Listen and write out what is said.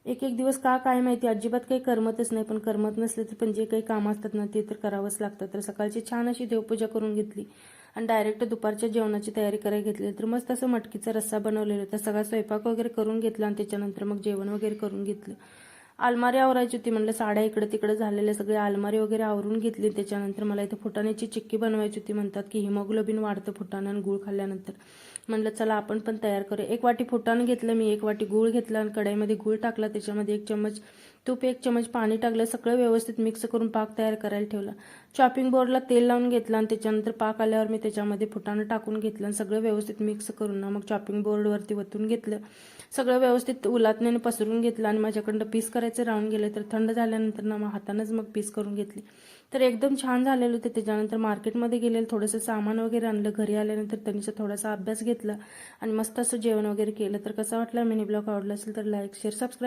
एक एक दिवस का काय माहिती अजिबात काही करमतच नाही, पण करमत नसले तर पण जे काही कामं असतात ना ते तर करावंच लागतं. तर सकाळची छान अशी देवपूजा करून घेतली आणि डायरेक्ट दुपारच्या जेवणाची तयारी करायला घेतली. तर मस्त असं मटकीचा रस्सा बनवलेला होता. सगळा स्वयंपाक वगैरे करून घेतला आणि त्याच्यानंतर मग जेवण वगैरे करून घेतलं. अलमारी आवरायची होती, म्हणलं साड्या इकडे तिकडे झालेल्या सगळे अलमारी वगैरे आवरून घेतली. त्याच्यानंतर मला इथं फुटाण्याची चिक्की बनवायची होती. म्हणतात की हिमोग्लोबिन वाढतं फुटाणं आणि गूळ खाल्ल्यानंतर. म्हणलं चला आपण पण तयार करूया. 1 वाटी फुटाणं घेतलं मी, 1 वाटी गूळ घेतला आणि कढईमध्ये गूळ टाकला, त्याच्यामध्ये 1 चम्मच तूप, 1 चम्मच पाणी टाकलं, सगळं व्यवस्थित मिक्स करून पाक तयार करायला ठेवला. चॉपिंग बोर्डला तेल लावून घेतलं आणि त्याच्यानंतर पाक आल्यावर मी त्याच्यामध्ये फुटाणं टाकून घेतलं आणि सगळं व्यवस्थित मिक्स करून ना मग चॉपिंग बोर्डवरती वतून घेतलं. सगळं व्यवस्थित उलाटण्याने पसरून घेतलं आणि माझ्याकडनं पीस करायचं राहून गेलं. तर थंड झाल्यानंतर ना मग हातानंच मग पीस करून घेतली. तर एकदम छान झालेलं होतं. त्याच्यानंतर मार्केटमध्ये गेलेलं, थोडंसं सामान वगैरे आणलं. घरी आल्यानंतर त्यांचा थोडासा अभ्यास घेतला आणि मस्त असं जेवण वगैरे केलं. तर कसा वाटला मिनी ब्लॉग आवडला असेल तर लाईक शेअर सबस्क्राईब